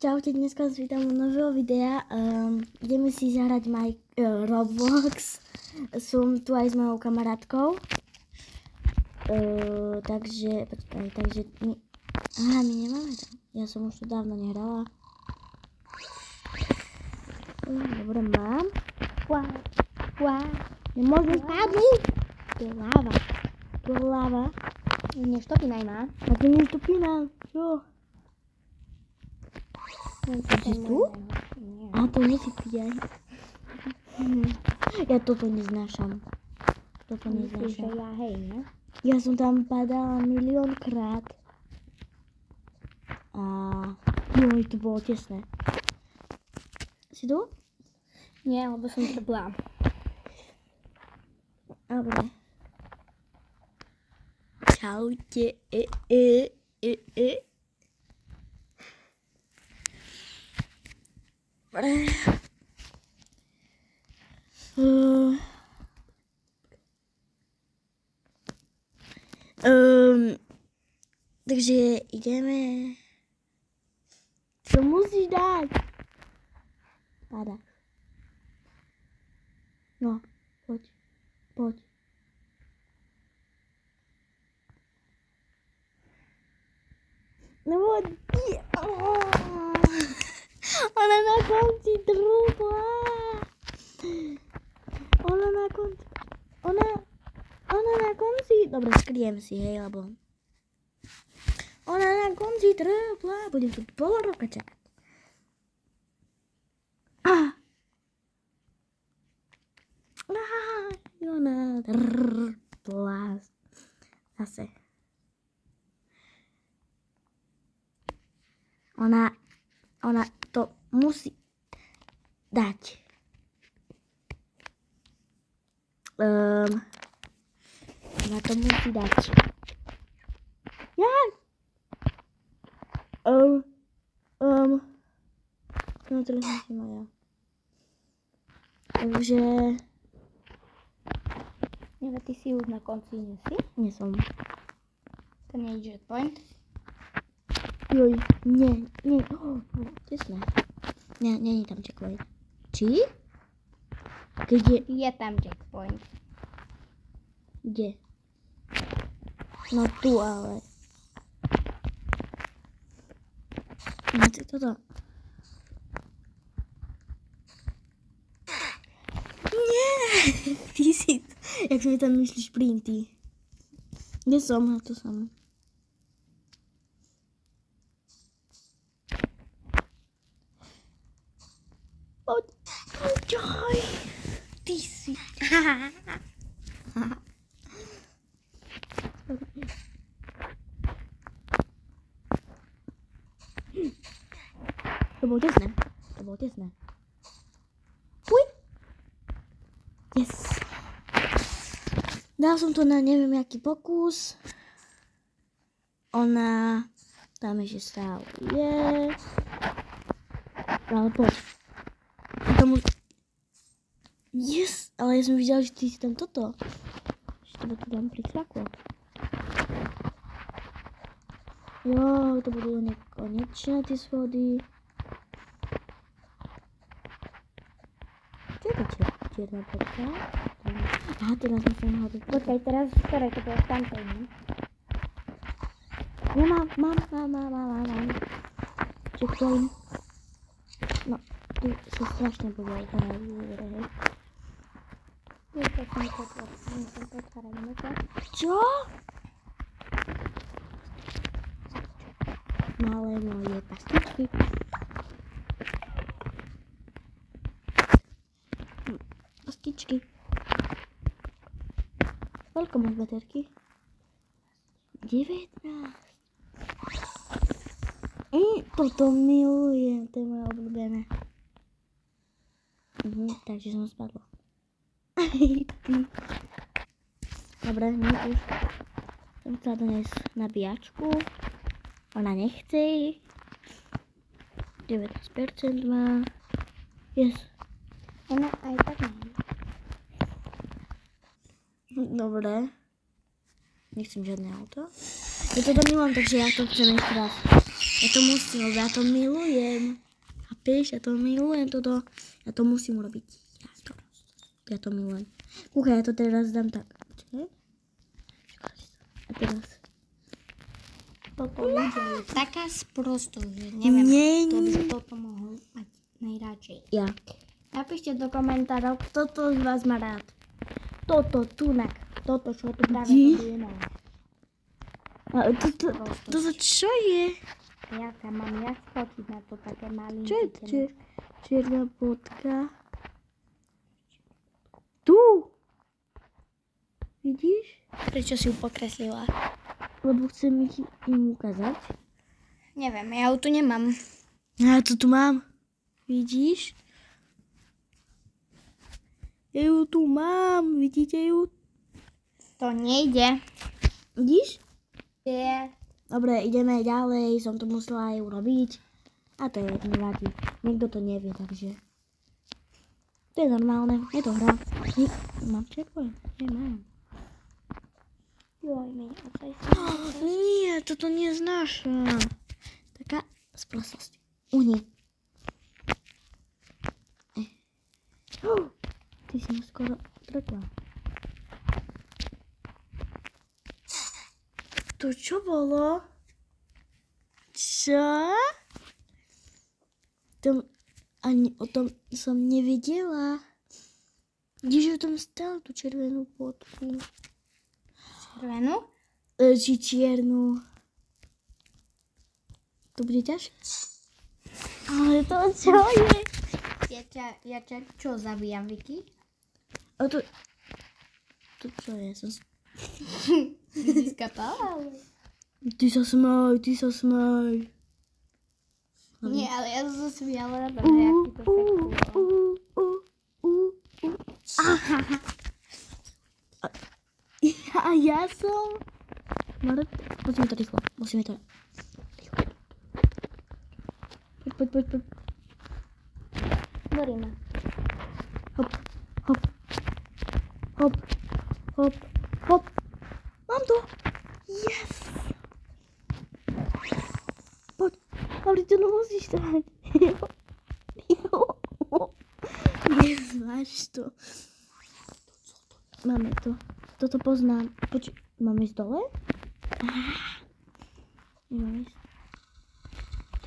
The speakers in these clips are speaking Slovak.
Čaute, dneska vás vítam u nového videa. Ideme si zahrať Roblox. Som tu aj s mojou kamarátkou. Takže my... Aha, my nemáme to. Ja som už tu dávno nehrala. Dobre, mám. Nemôžem spadnúť. To je láva. To je láva. Neštopinaj ma. A to neštopinám. Čo? Si tu? A to nie si pijaj. Ja toto neznášam. Myslíš, že ja hej, ne? Ja som tam padala miliónkrát. A joj, to bolo tesné. Si tu? Nie, lebo som trbla. Dobre. Čaute. Dobre. Takže ideme. Čo musíš dať? Páda. No, poď. No ona na konci trúbla. Ona na konci. Dobre, skriem si, hej, lebo ona na konci trúbla. Budem tu pol roka čakať. Ona trúbla. Zase. Ona to musí dať. Ona to musí dať. Ja! No teraz musím aj ja. Takže... Neve, ty si už na konci, nie si? Nie som. To nie je checkpoint? Joj, nie. Tesné. Nie je tam checkpoint. Či? Kde? Je tam checkpoint. Kde? No tu ale. No ty toto. Nie! Ty si... Jak mi tam myslíš printy? Kde som? No tu som. Poď. Ty si. To bolo tesné. Uj. Yes. Dal som to na neviem aký pokus. Ona tam ešte stále je. Ale poď. Tomu... Yes, ale ja som videla, že ty si tam toto. Že to tu tam prikraklo. Jo, to budú nekonečné tie schody. Čo je tá čierna bodka? Aha, teraz musím hľadať. Počkaj, teraz ktoré to bolo tamto, ne? Ja mám. Checkpoint. No, tu sa strašne bolo. Čo? Malé moje pastičky. Pastičky. Koľko máš baterky? 19. Toto milujem, to je moje obľúbené. Takže som spadla. Dobre, my už som chcela doniesť nabíjačku. Ona nechce. 19% má. Yes. Ona aj tak má. Dobre. Nechcem žiadne auto. Ja to nemám, takže ja to chcem ešte raz. Ja to musím, lebo ja to milujem. Chápeš, ja to milujem toto. Ja to musím urobiť. Ja to milujem. Kúkaj, ja to teraz dám tak. Počkaj. A teraz. Toto ľudia je taká sprostosť, že neviem, kto by toto mohol mať najradšej. Ja. Napíšte do komentárov, kto z vás má rád. Toto, tunak. Toto, čo tu práve buduje nové. A toto čo je? Ja sa mám fotiť na to také malinké. Čo je to? Čierna bodka. Tu! Vidíš? Prečo si ju pokreslila? Lebo chcem im ukázať. Neviem, ja ju tu nemám. Ja to tu mám. Vidíš? Ja ju tu mám. Vidíte ju? To nejde. Vidíš? Je. Dobre, ideme ďalej. Som to musela aj urobiť. A to je nevadí. Niekto to nevie, takže... To je normálne. Je to hra. Mám checkpoint? Nemám. Joj, mi odsaj sa. Nie, toto neznášam. Taká sprostosť. Uhni. Ty si ma skoro trkla. To čo bolo? Čo? Ani o tom som nevedela. Kdeže tam stále tú červenú potku? Červenú? Či čiernu. To bude ťažké. Ale to čo je? Ja čo zabíjam, Vicky? A to čo je? Ty si skapala, ale... Ty sa smaj. Nie, ale ja som sa smiala na to, že jak ti to sekúlo. A ja som... Musíme to rýchlo. Rýchlo. Poď. Borí ma. Hop. Mám to. Yes. Poď. Ale ty to musíš dať. Yes, máš to. Máme to. Toto poznám. Máme ísť dole? Nemáme ísť.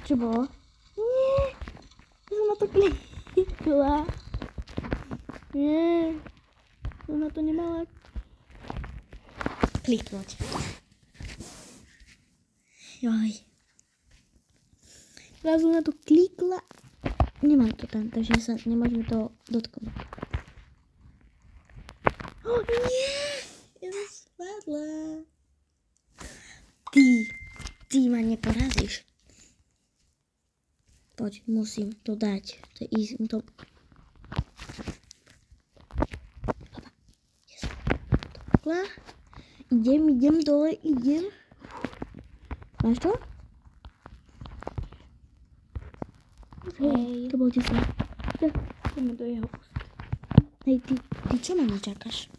Čo bolo? Nie. Ja som na to klikla. Nie. Som na to nemala kliknúť. Joj. Ja som na to klikla. Nemám to tam, takže sa nemôžeme to dotknúť. Nie. Ja som spadla. Ty ma neporazíš. Poď, musím to dať. To je ísť. Idem dole, idem. Máš to? Hej. To bol 10. Ideme do jeho úst. Hej, ty čo ma nečakáš?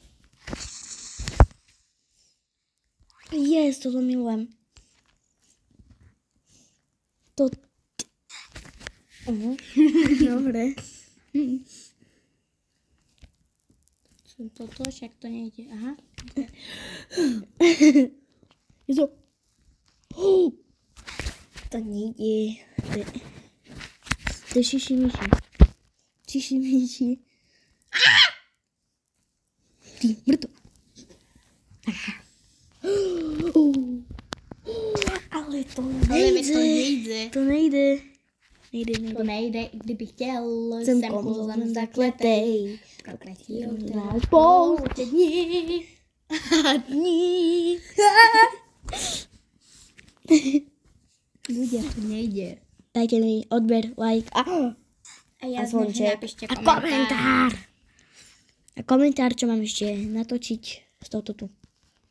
Yes, toto milujem. Dobre. Toto, však to nejde. Aha. Je to... To nejde. To je šiši-miši. Ty, mrto. Ale to nejde. To nejde. To nejde, i kdyby chtěl, Jsem jsem kouzlem kouzlem zakletej. zakletej. Prokletí Na spoustě dní. Ľudia, to nejde. Dajte mi odber, like a ja zvonček. napíšte A komentár. A komentár, čo mám ešte natočiť s touto tu.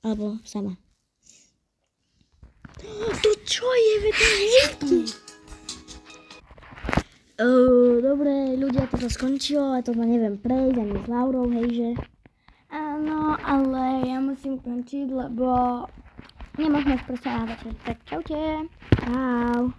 Alebo sama. To čo je? Dobre, ľudia, toto skončilo, a to ma neviem prejsť ani s Laurou, hejže. Áno, ale ja musím končiť, lebo nemôžeme sprostávať. Tak čaute. Čau.